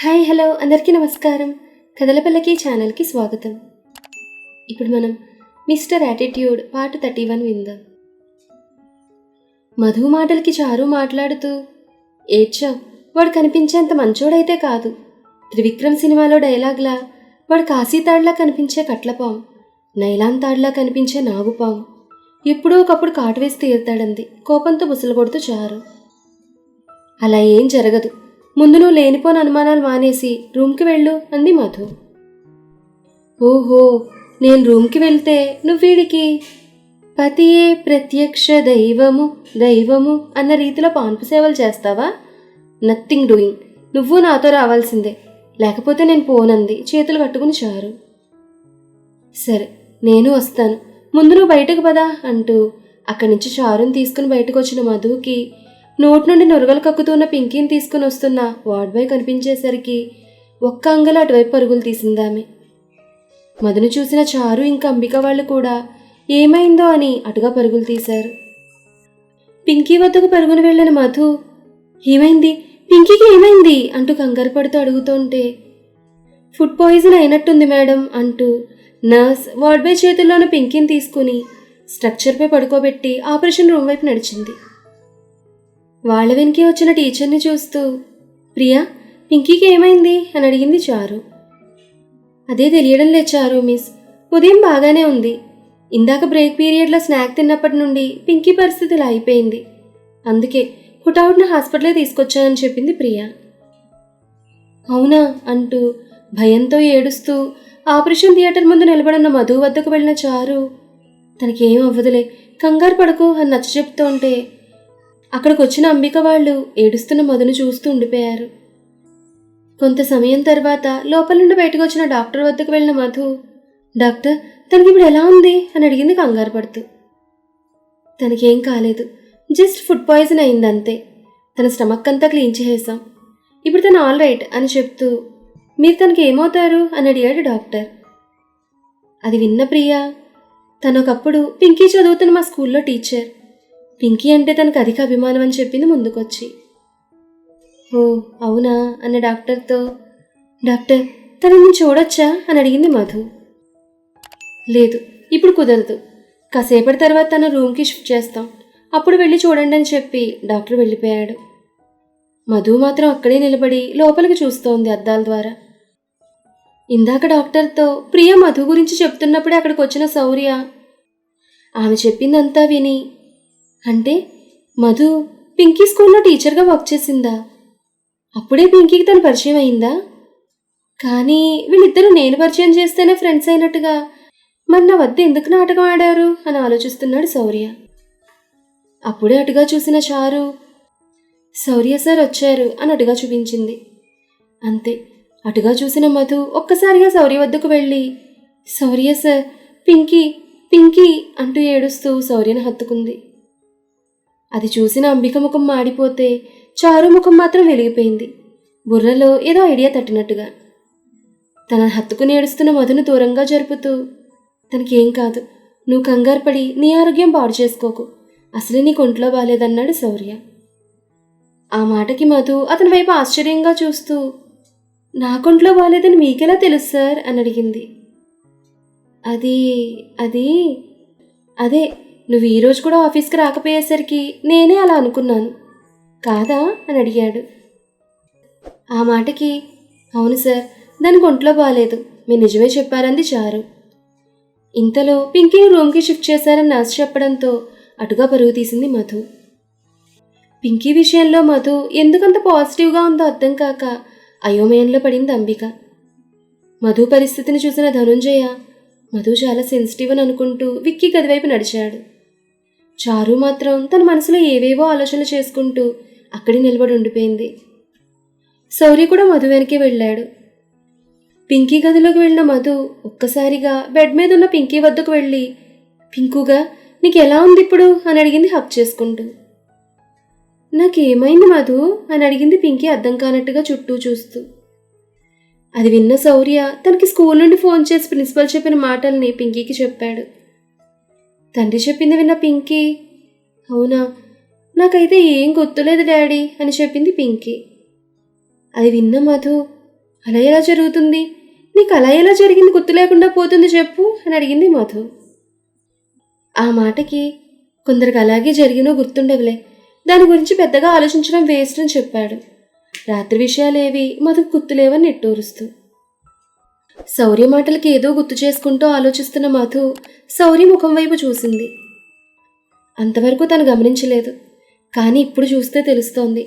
Hi hello అందరికీ నమస్కారం. కథలపల్లకి ఛానల్కి స్వాగతం. ఇప్పుడు మనం మిస్టర్ యాటిట్యూడ్ పార్ట్ 31 విందాం. మధు మాటలకి చారు మాట్లాడుతూ, ఏడ్చావు, వాడు కనిపించేంత మంచోడైతే కాదు. త్రివిక్రమ్ సినిమాలో డైలాగ్లా వాడు కాశీతాడ్లా కనిపించే కట్లపాం, నైలాన్ తాడ్లా కనిపించే నాగుపాం, ఎప్పుడో ఒకప్పుడు కాటు వేసి తీరుతాడంది కోపంతో బుసలు కొడుతూ చారు. అలా ఏం జరగదు, ముందు నువ్వు లేనిపోని అనుమానాలు మానేసి రూమ్కి వెళ్ళు అంది మధు. ఓహో, నేను రూమ్కి వెళ్తే నువ్వు వీడికి పతియే ప్రత్యక్ష దైవము దైవము అన్న రీతిలో పాన్పు సేవలు చేస్తావా? Nothing doing. నువ్వు నాతో రావాల్సిందే, లేకపోతే నేను పోనంది చేతులు కట్టుకుని చారు. సరే, నేను వస్తాను, ముందు నువ్వు బయటకు పదా అంటూ అక్కడి నుంచి చారుని తీసుకుని బయటకు వచ్చిన మధుకి నోటి నుండి నురగలు కక్కుతున్న పింకీని తీసుకుని వస్తున్న వార్డ్ బాయ్ కనిపించేసరికి ఒక్క అంగలు అటువైపు పరుగులు తీసిందామె. మధును చూసిన చారు ఇంకా అంబిక వాళ్ళు కూడా ఏమైందో అని అటుగా పరుగులు తీశారు. పింకీ వద్దకు పరుగును వెళ్ళిన మధు, ఏమైంది, పింకీకి ఏమైంది అంటూ కంగారు పడుతూ అడుగుతుంటే, ఫుడ్ పాయిజన్ అయినట్టుంది మేడం అంటూ నర్స్ వార్డ్ బాయ్ చేతుల్లోని పింకీని తీసుకుని స్ట్రక్చర్పై పడుకోబెట్టి ఆపరేషన్ రూమ్ వైపు నడిచింది. వాళ్ళ వెనకే వచ్చిన టీచర్ని చూస్తూ, ప్రియా, పింకీకి ఏమైంది అని అడిగింది చారు. అదే తెలియడం లేదు చారు మిస్, ఉదయం బాగానే ఉంది, ఇందాక బ్రేక్ పీరియడ్లో స్నాక్ తిన్నప్పటి నుండి పింకీ పరిస్థితి ఇలా అయిపోయింది, అందుకే హుటాహుటిన హాస్పిటల్కి తీసుకొచ్చానని చెప్పింది ప్రియా. అవునా అంటూ భయంతో ఏడుస్తూ ఆపరేషన్ థియేటర్ ముందు నిలబడిన మధు వద్దకు వెళ్ళిన చారు, తనకేం అవ్వదులే, కంగారు పడకు అని నచ్చ చెప్తుంటే అక్కడికి వచ్చిన అంబిక వాళ్ళు ఏడుస్తున్న మధును చూస్తూ ఉండిపోయారు. కొంత సమయం తర్వాత లోపల నుండి బయటకు వచ్చిన డాక్టర్ వద్దకు వెళ్ళిన మధు, డాక్టర్, తనకి ఇప్పుడు ఎలా ఉంది అని అడిగింది కంగారు పడుతూ. తనకేం కాలేదు, జస్ట్ ఫుడ్ పాయిజన్ అయిందంతే, తన స్టమక్ అంతా క్లీన్ చేసేసాం, ఇప్పుడు తను ఆల్ రైట్ అని చెప్తూ, మీరు తనకి ఏమవుతారు అని అడిగాడు డాక్టర్. అది విన్న ప్రియా, తనొకప్పుడు పింకీ చదువుతున్న మా స్కూల్లో టీచర్, పింకీ అంటే తనకు అధిక అభిమానం అని చెప్పింది ముందుకొచ్చి. ఓ అవునా అన్న డాక్టర్తో, డాక్టర్, తనని చూడొచ్చా అని అడిగింది మధు. లేదు, ఇప్పుడు కుదరదు, కాసేపటి తర్వాత తన రూమ్కి షిఫ్ట్ చేస్తాం, అప్పుడు వెళ్ళి చూడండి అని చెప్పి డాక్టర్ వెళ్ళిపోయాడు. మధు మాత్రం అక్కడే నిలబడి లోపలికి చూస్తోంది అద్దాల ద్వారా. ఇందాక డాక్టర్తో ప్రియ మధు గురించి చెప్తున్నప్పుడే అక్కడికి వచ్చిన శౌర్య ఆమె చెప్పిందంతా విని, అంటే మధు పింకీ స్కూల్లో టీచర్గా వర్క్ చేసిందా, అప్పుడే పింకీకి తను పరిచయం అయిందా, కానీ వీళ్ళిద్దరూ నేను పరిచయం చేస్తేనే ఫ్రెండ్స్ అయినట్టుగా, మరి నా వద్ద ఎందుకు నాటకం ఆడారు అని ఆలోచిస్తున్నాడు శౌర్య. అప్పుడే అటుగా చూసిన చారు, శౌర్య సార్ వచ్చారు అని అటుగా చూపించింది. అంతే, అటుగా చూసిన మధు ఒక్కసారిగా శౌర్య వద్దకు వెళ్ళి, శౌర్య సార్, పింకీ పింకీ అంటూ ఏడుస్తూ శౌర్యను హత్తుకుంది. అది చూసిన అంబిక ముఖం మాడిపోతే చారు ముఖం మాత్రం వెలిగిపోయింది, బుర్రలో ఏదో ఐడియా తట్టినట్టుగా. తన హత్తుకుని ఏడుస్తున్న మధును దూరంగా జరుపుతూ, తనకేం కాదు, నువ్వు కంగారు పడి నీ ఆరోగ్యం పాడు చేసుకోకు, అసలే నీకు ఒంట్లో బాలేదన్నాడు శౌర్య. ఆ మాటకి మధు అతని వైపు ఆశ్చర్యంగా చూస్తూ, నాకొంట్లో బాలేదని మీకెలా తెలుసు సార్ అని అడిగింది. అది అది అదే, నువ్వు ఈరోజు కూడా ఆఫీస్కి రాకపోయేసరికి నేనే అలా అనుకున్నాను కాదా అని అడిగాడు. ఆ మాటకి, అవును సార్, దానికి ఒంట్లో బాలేదు, మీరు నిజమే చెప్పారంది చారు. ఇంతలో పింకీని రూమ్కి షిఫ్ట్ చేశారని నర్స్ చెప్పడంతో అటుగా పరుగు తీసింది మధు. పింకీ విషయంలో మధు ఎందుకంత పాజిటివ్గా ఉందో అర్థం కాక అయోమయంలో పడింది అంబిక. మధు పరిస్థితిని చూసిన ధనుంజయ, మధు చాలా సెన్సిటివ్ అని అనుకుంటూ విక్కీ గదివైపు నడిచాడు. చారు మాత్రం తన మనసులో ఏవేవో ఆలోచనలు చేసుకుంటూ అక్కడే నిలబడి ఉండిపోయింది. శౌర్య కూడా మధు వెనకే వెళ్ళాడు. పింకీ గదిలోకి వెళ్ళిన మధు ఒక్కసారిగా బెడ్ మీద ఉన్న పింకీ వద్దకు వెళ్ళి, పింకుగా నీకు ఎలా ఉంది ఇప్పుడు అని అడిగింది హక్ చేసుకుంటూ. నాకేమైంది మధు అని అడిగింది పింకీ అర్థం కానట్టుగా చుట్టూ చూస్తూ. అది విన్న శౌర్య తనకి స్కూల్ నుండి ఫోన్ చేసి ప్రిన్సిపల్ చెప్పిన మాటల్ని పింకీకి చెప్పాడు. తండ్రి చెప్పింది విన్న పింకీ, అవునా, నాకైతే ఏం గుర్తులేదు డాడీ అని చెప్పింది పింకీ. అది విన్న మధు, అలా ఎలా జరుగుతుంది? నీకు అలా ఎలా జరిగింది గుర్తు లేకుండా పోతుంది చెప్పు అని అడిగింది మధు. ఆ మాటకి కొందరికి అలాగే జరిగినో గుర్తుండవులే, దాని గురించి పెద్దగా ఆలోచించడం వేస్ట్ అని చెప్పాడు. రాత్రి విషయాలేవి మధుకు గుర్తులేవని నిట్టూరుస్తూ. శౌర్య మాటలకి ఏదో గుర్తు చేసుకుంటూ ఆలోచిస్తున్న మధు శౌర్య ముఖం వైపు చూసింది. అంతవరకు తను గమనించలేదు, కానీ ఇప్పుడు చూస్తే తెలుస్తోంది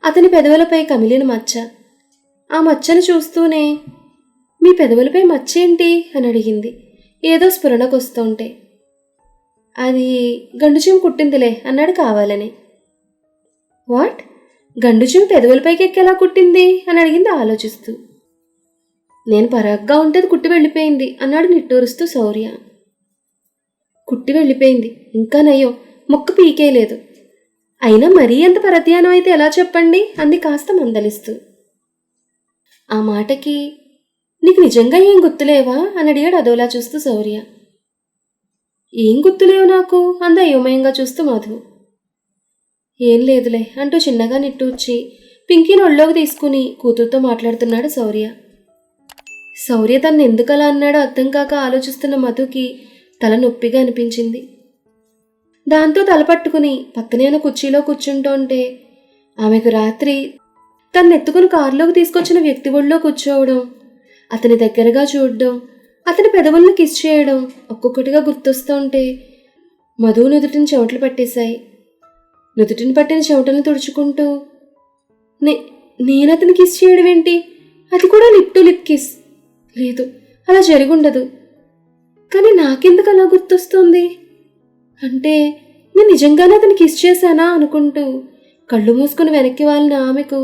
అతని పెదవులపై కమిలిన మచ్చ. ఆ మచ్చను చూస్తూనే మీ పెదవులపై మచ్చేంటి అని అడిగింది ఏదో స్ఫురణకొస్తుంటే. అది గండుచీమ కుట్టిందిలే అన్నాడు కావాలని. వాట్? గండుచీమ పెదవులపైకి ఎక్కేలా కుట్టింది అని అడిగింది ఆలోచిస్తూ. నేను పరాగ్గా ఉంటేది కుట్టి వెళ్ళిపోయింది అన్నాడు నిట్టూరుస్తూ శౌర్య. కుట్టి వెళ్ళిపోయింది, ఇంకా నయ్యం, ముక్కు పీకేయలేదు. అయినా మరీ ఎంత పరధ్యానం అయితే ఎలా చెప్పండి అంది కాస్త మందలిస్తూ. ఆ మాటకి నీకు నిజంగా ఏం గుర్తులేవా అని అడిగాడు అదోలా చూస్తూ శౌర్య. ఏం గుర్తులేవు నాకు అంది అయోమయంగా చూస్తూ మధు. ఏం లేదులే అంటూ చిన్నగా నిట్టూర్చి పింకీని ఒళ్ళోకి తీసుకుని కూతురుతో మాట్లాడుతున్నాడు శౌర్య. శౌర్య తను ఎందుకలా అన్నాడో అర్థం కాక ఆలోచిస్తున్న మధుకి తల నొప్పిగా అనిపించింది. దాంతో తల పట్టుకుని పక్కనే కుర్చీలో కూర్చుంటుంటే ఆమెకు రాత్రి తను ఎత్తుకుని కారులోకి తీసుకొచ్చిన వ్యక్తి ఒళ్ళో కూర్చోవడం, అతని దగ్గరగా చూడడం, అతని పెదవులను కిస్ చేయడం ఒక్కొక్కటిగా గుర్తొస్తుంటే మధు నుదుటిని చెమటలు పట్టేశాయి. నుదుటిని పట్టిన చెమటలను తుడుచుకుంటూ నేను అతని కిస్ చేయడం ఏంటి? అది కూడా లిప్ టు లిప్ కిస్. లేదు, అలా జరుగుండదు. కానీ నాకెందుకు అలా గుర్తొస్తుంది? అంటే నేను నిజంగానే అతను కిస్ చేశానా అనుకుంటూ కళ్ళు మూసుకుని వెనక్కి వాళ్ళిన ఆమెకు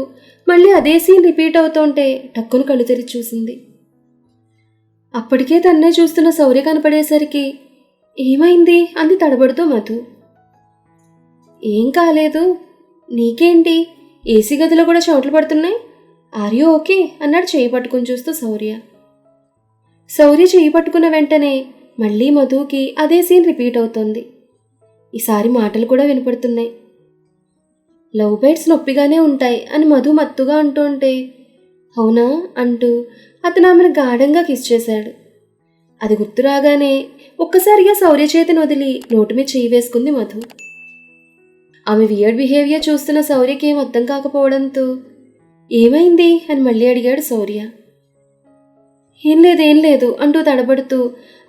మళ్ళీ అదే సీన్ రిపీట్ అవుతుంటే టక్కును కళ్ళు తెరిచి చూసింది. అప్పటికే తన్నే చూస్తున్న శౌర్య కనపడేసరికి ఏమైంది అంది తడబడుతూ మధు. ఏం కాలేదు, నీకేంటి? ఏసీ గదిలో కూడా చెమటలు పడుతున్నాయి. ఆర్ యూ ఓకే అన్నాడు చేయి పట్టుకుని చూస్తూ శౌర్య. శౌర్య చేయి పట్టుకున్న వెంటనే మళ్ళీ మధుకి అదే సీన్ రిపీట్ అవుతోంది. ఈసారి మాటలు కూడా వినపడుతున్నాయి. లవ్ బైట్స్ నొప్పిగానే ఉంటాయి అని మధు మత్తుగా అంటుంటే అవునా అంటూ అతను ఆమెను గాఢంగా కిస్ చేశాడు. అది గుర్తు రాగానే ఒక్కసారిగా శౌర్య చేతిని వదిలి నోటి మీద చేయి వేసుకుంది మధు. ఆమె వియర్డ్ బిహేవియర్ చూస్తున్న శౌర్యకి ఏం అర్థం కాకపోవడంతో ఏమైంది అని మళ్ళీ అడిగాడు శౌర్య. ఏం లేదు అంటూ తడబడుతూ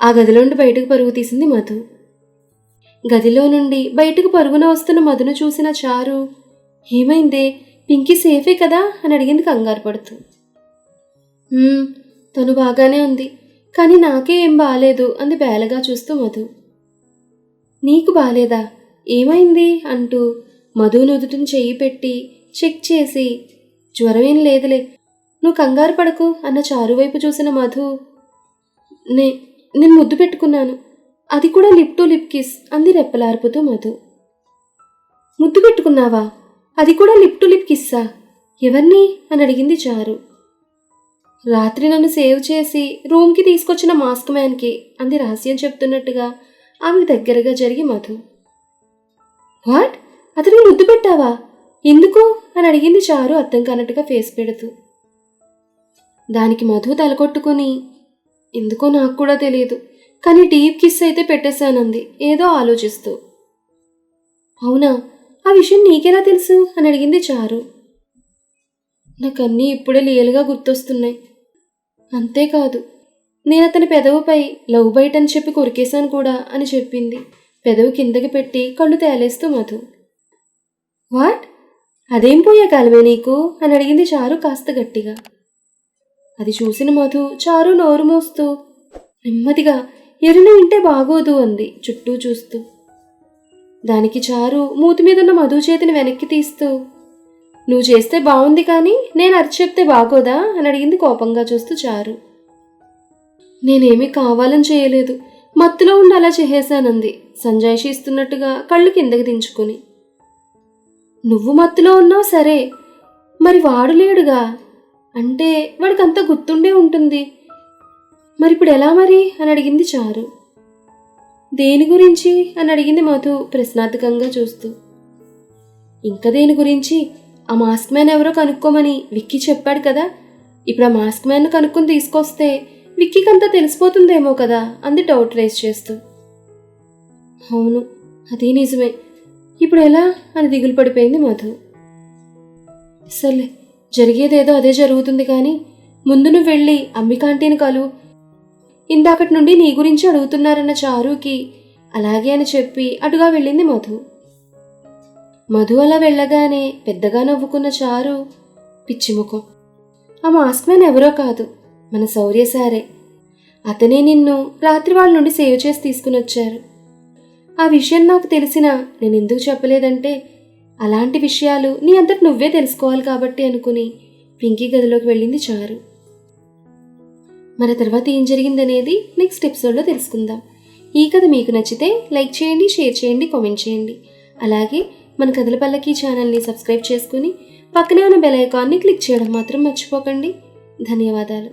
ఆ గదిలోండి బయటకు పరుగు తీసింది మధు. గదిలో నుండి బయటకు పరుగున వస్తున్న మధును చూసిన చారు ఏమైందే, పింకీ సేఫే కదా అని అడిగింది కంగారు పడుతూ. తను బాగానే ఉంది, కానీ నాకే ఏం బాలేదు అంది బేలగా చూస్తూ మధు. నీకు బాలేదా? ఏమైంది అంటూ మధు నుదుటిని చెయ్యి పెట్టి చెక్ చేసి జ్వరమేం లేదులే, నువ్వు కంగారు పడకు అన్న చారు వైపు చూసిన మధు నేను ముద్దు పెట్టుకున్నాను, అది కూడా లిప్ టు లిప్ కిస్ అంది రెప్పలార్పుతూ మధు. ముద్దు పెట్టుకున్నావా? అది కూడా లిప్ టు లిప్ కిస్సా? ఎవరిని అని అడిగింది చారు. రాత్రి నన్ను సేవ్ చేసి రూమ్కి తీసుకొచ్చిన మాస్క్ మ్యాన్కి అంది రహస్యం చెప్తున్నట్టుగా ఆమెకు దగ్గరగా జరిగి మధు. వాట్? అతనికి ముద్దు పెట్టావా? ఎందుకు అని అడిగింది చారు అర్థం కానట్టుగా ఫేస్ పెడుతూ. దానికి మధు తలకొట్టుకుని ఎందుకో నాకు కూడా తెలియదు, కానీ డీప్ కిస్ అయితే పెట్టేశానంది ఏదో ఆలోచిస్తూ. అవునా, ఆ విషయం నీకెలా తెలుసు అని అడిగింది చారు. నాకన్నీ ఇప్పుడే లియల్గా గుర్తొస్తున్నాయి. అంతేకాదు, నేను అతని పెదవుపై లవ్ బైట్ అని చెప్పి కొరికేశాను కూడా అని చెప్పింది పెదవు కిందకి పెట్టి కళ్ళు తేలేస్తూ మధు. వాట్? అదేం పోయే కాలమే నీకు అని అడిగింది చారు కాస్త గట్టిగా. అది చూసిన మధు చారు నోరు మోస్తూ నెమ్మదిగా ఎరును వింటే బాగోదు అంది చుట్టూ చూస్తూ. దానికి చారు మూతి మీదున్న మధు చేతిని వెనక్కి తీస్తూ నువ్వు చేస్తే బాగుంది కానీ నేను అరిచి చెప్తే బాగోదా అని అడిగింది కోపంగా చూస్తూ చారు. నేనేమీ కావాలని చేయలేదు, మత్తులో ఉండి అలా చేసేశానంది సంజాయిషి ఇస్తున్నట్టుగా కళ్ళు కిందకి దించుకుని. నువ్వు మత్తులో ఉన్నావు సరే, మరి వాడు లేడుగా, అంటే వాడికంతా గుర్తుండే ఉంటుంది, మరిప్పుడు ఎలా మరి అని అడిగింది చారు. దేని గురించి అని అడిగింది మధు ప్రశ్నార్థకంగా చూస్తూ. ఇంకా దేని గురించి? ఆ మాస్క్ మ్యాన్ ఎవరో కనుక్కోమని విక్కీ చెప్పాడు కదా, ఇప్పుడు ఆ మాస్క్ మ్యాన్ కనుక్కొని తీసుకొస్తే విక్కీకంతా తెలిసిపోతుందేమో కదా అంది డౌట్ రేస్ చేస్తూ. అవును, అదే నిజమే. ఇప్పుడు ఎలా అని దిగులు పడిపోయింది మధు. సర్లే, జరిగేదేదో అదే జరుగుతుంది కానీ ముందు నువ్వు వెళ్ళి అంబికాంటీని కలు. ఇందాకటి నుండి నీ గురించి అడుగుతున్నారన్న చారుకి అలాగే అని చెప్పి అటుగా వెళ్ళింది మధు. మధు అలా వెళ్ళగానే పెద్దగా నవ్వుకున్న చారు, పిచ్చిముఖం, ఆ మాస్క్ మ్యాన్ ఎవరో కాదు, మన శౌర్య సారే. అతనే నిన్ను రాత్రి వాళ్ళ నుండి సేవ్ చేసి తీసుకుని వచ్చారు. ఆ విషయం నాకు తెలిసినా నేను ఎందుకు చెప్పలేదంటే అలాంటి విషయాలు నీ అంతటి నువ్వే తెలుసుకోవాలి కాబట్టి అనుకుని పింకీ గదిలోకి వెళ్ళింది చారు. మరి తర్వాత ఏం జరిగిందనేది నెక్స్ట్ ఎపిసోడ్లో తెలుసుకుందాం. ఈ కథ మీకు నచ్చితే లైక్ చేయండి, షేర్ చేయండి, కామెంట్ చేయండి. అలాగే మన కథల పల్లకి ఛానల్ని సబ్స్క్రైబ్ చేసుకుని పక్కనే ఉన్న బెల్ ఐకాన్ని క్లిక్ చేయడం మాత్రం మర్చిపోకండి. ధన్యవాదాలు.